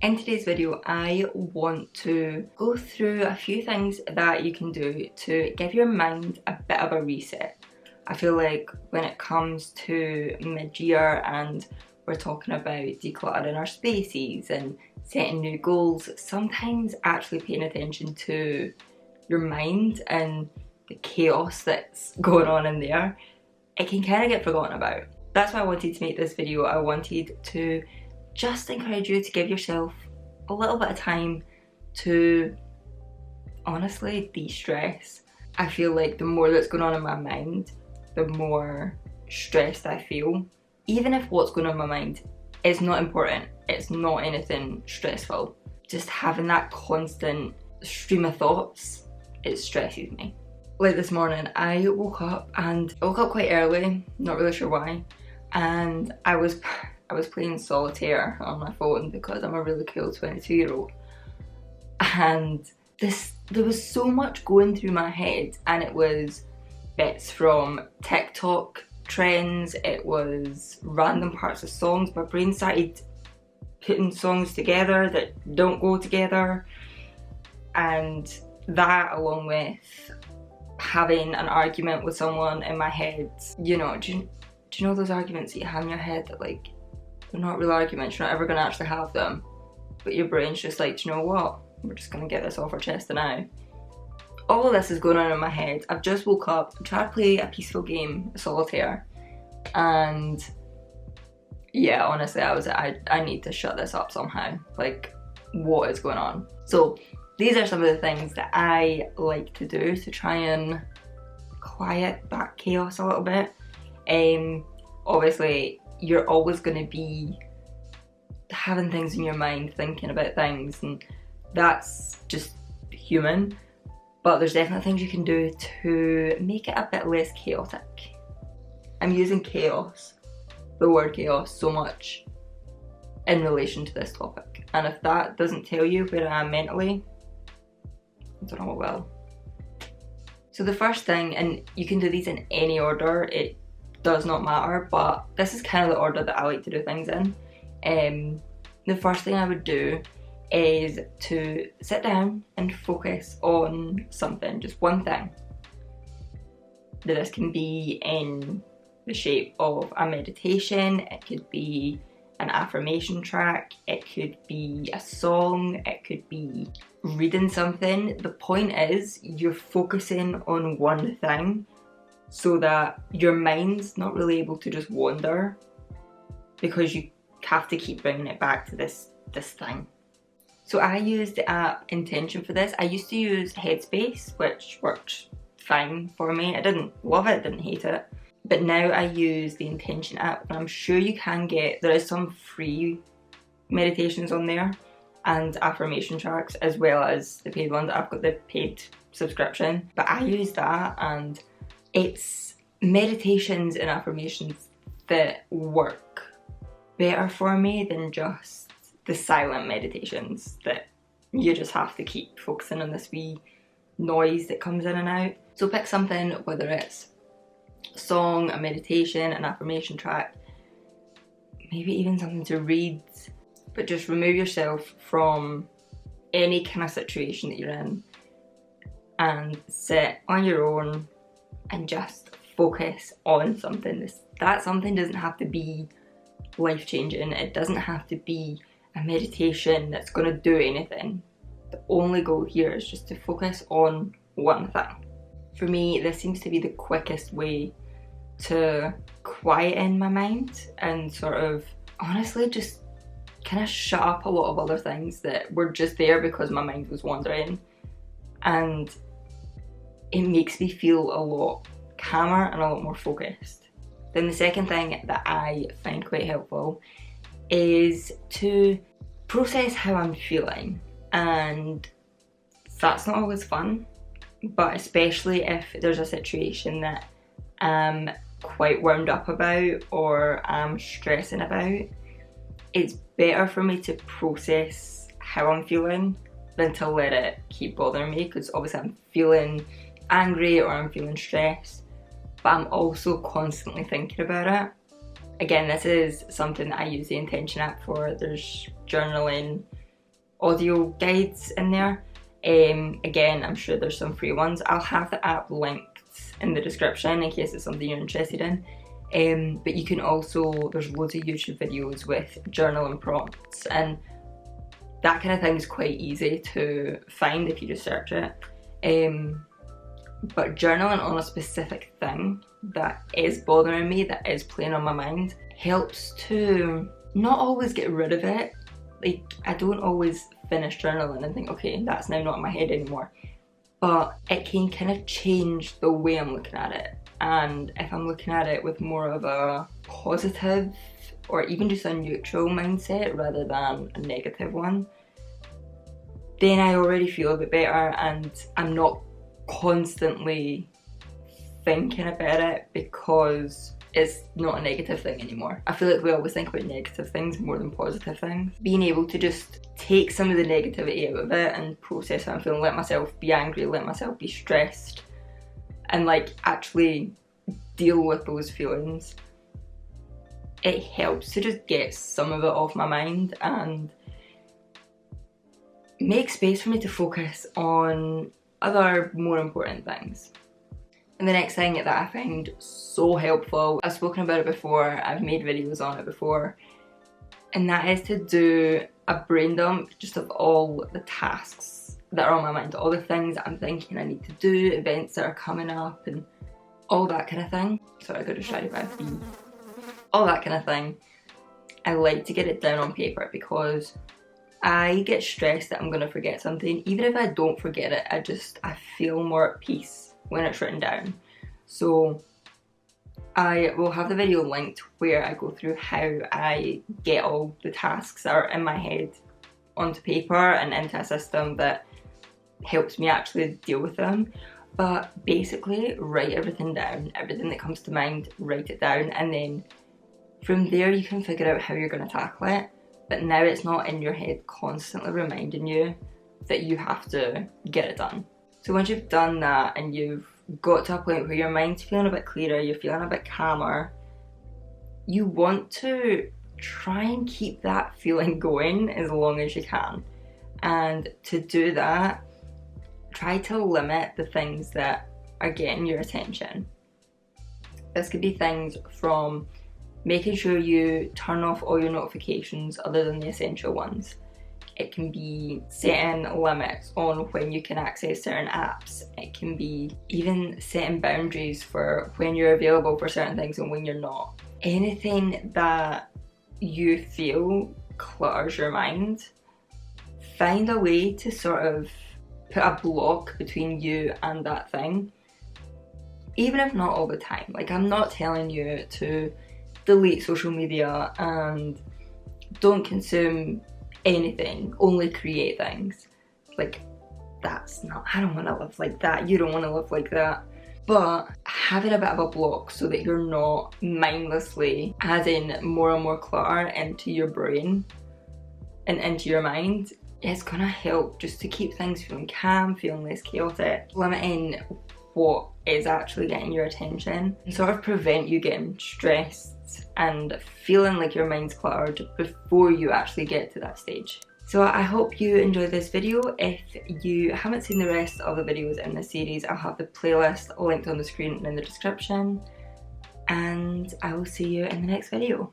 In today's video, I want to go through a few things that you can do to give your mind a bit of a reset. I feel like when it comes to mid-year and we're talking about decluttering our spaces and setting new goals, sometimes actually paying attention to your mind and the chaos that's going on in there, it can kind of get forgotten about. That's why I wanted to make this video. I wanted to just encourage you to give yourself a little bit of time to honestly de-stress. I feel like the more that's going on in my mind, the more stressed I feel. Even if what's going on in my mind is not important, it's not anything stressful, just having that constant stream of thoughts, it stresses me. Like this morning, I woke up quite early, not really sure why, and I was playing solitaire on my phone because I'm a really cool 22-year-old. And there was so much going through my head, and it was bits from TikTok trends, it was random parts of songs. My brain started putting songs together that don't go together, and that along with having an argument with someone in my head. You know, do you know those arguments that you have in your head that like, they're not real arguments, you're not ever going to actually have them, but your brain's just like, do you know what, we're just going to get this off our chest now. All of this is going on in my head. I've just woke up, I'm trying to play a peaceful game of solitaire, and yeah, honestly, I need to shut this up somehow. Like, what is going on? So these are some of the things that I like to do to try and quiet that chaos a little bit. Obviously, you're always going to be having things in your mind, thinking about things, and that's just human. But there's definitely things you can do to make it a bit less chaotic. I'm using chaos, the word chaos, so much in relation to this topic. And if that doesn't tell you where I am mentally, I don't know what will. So the first thing, and you can do these in any order, it does not matter, but this is kind of the order that I like to do things in. The first thing I would do is to sit down and focus on something, just one thing. This can be in the shape of a meditation, it could be an affirmation track, it could be a song, it could be reading something. The point is you're focusing on one thing so that your mind's not really able to just wander, because you have to keep bringing it back to this thing. So I used the app Intention for this. I used to use Headspace, which worked fine for me. I didn't love it, didn't hate it. But now I use the Intention app, and I'm sure you can there is some free meditations on there and affirmation tracks, as well as the paid ones. I've got the paid subscription, but I use that, and it's meditations and affirmations that work better for me than just the silent meditations that you just have to keep focusing on this wee noise that comes in and out. So pick something, whether it's a song, a meditation, an affirmation track, maybe even something to read, but just remove yourself from any kind of situation that you're in and sit on your own and just focus on something. That something doesn't have to be life-changing, it doesn't have to be a meditation that's going to do anything. The only goal here is just to focus on one thing. For me, this seems to be the quickest way to quieten my mind and sort of honestly just kind of shut up a lot of other things that were just there because my mind was wandering, and it makes me feel a lot calmer and a lot more focused. Then the second thing that I find quite helpful is to process how I'm feeling, and that's not always fun, but especially if there's a situation that I'm quite wound up about or I'm stressing about, it's better for me to process how I'm feeling than to let it keep bothering me, because obviously I'm feeling angry or I'm feeling stressed, but I'm also constantly thinking about it. Again, this is something that I use the Intention app for. There's journaling, audio guides in there. Again, I'm sure there's some free ones. I'll have the app linked in the description in case it's something you're interested in. But you can also, there's loads of YouTube videos with journaling prompts, and that kind of thing is quite easy to find if you just search it. But journaling on a specific thing that is bothering me, that is playing on my mind, helps to not always get rid of it. Like, I don't always finish journaling and think, okay, that's now not in my head anymore. But it can kind of change the way I'm looking at it. And if I'm looking at it with more of a positive or even just a neutral mindset rather than a negative one, then I already feel a bit better and I'm not constantly thinking about it because it's not a negative thing anymore. I feel like we always think about negative things more than positive things. Being able to just take some of the negativity out of it and process how I'm feeling, let myself be angry, let myself be stressed, and like actually deal with those feelings, it helps to just get some of it off my mind and make space for me to focus on other more important things. And the next thing that I find so helpful, I've spoken about it before, I've made videos on it before, and that is to do a brain dump just of all the tasks that are on my mind, all the things that I'm thinking I need to do, events that are coming up and all that kind of thing. Sorry, I got distracted by a bee. All that kind of thing. I like to get it down on paper because I get stressed that I'm going to forget something. Even if I don't forget it, I feel more at peace when it's written down. So I will have the video linked where I go through how I get all the tasks that are in my head onto paper and into a system that helps me actually deal with them. But basically, write everything down, everything that comes to mind, write it down, and then from there you can figure out how you're going to tackle it. But now it's not in your head constantly reminding you that you have to get it done. So once you've done that and you've got to a point where your mind's feeling a bit clearer, you're feeling a bit calmer, you want to try and keep that feeling going as long as you can. And to do that, try to limit the things that are getting your attention. This could be things from making sure you turn off all your notifications other than the essential ones. It can be setting limits on when you can access certain apps. It can be even setting boundaries for when you're available for certain things and when you're not. Anything that you feel clutters your mind, find a way to sort of put a block between you and that thing. Even if not all the time. Like, I'm not telling you to delete social media and don't consume anything, only create things. Like, that's not, I don't want to live like that, you don't want to live like that. But having a bit of a block so that you're not mindlessly adding more and more clutter into your brain and into your mind, it's gonna help just to keep things feeling calm, feeling less chaotic, limiting what is actually getting your attention, and sort of prevent you getting stressed and feeling like your mind's cluttered before you actually get to that stage. So I hope you enjoyed this video. If you haven't seen the rest of the videos in this series, I'll have the playlist linked on the screen and in the description, and I will see you in the next video.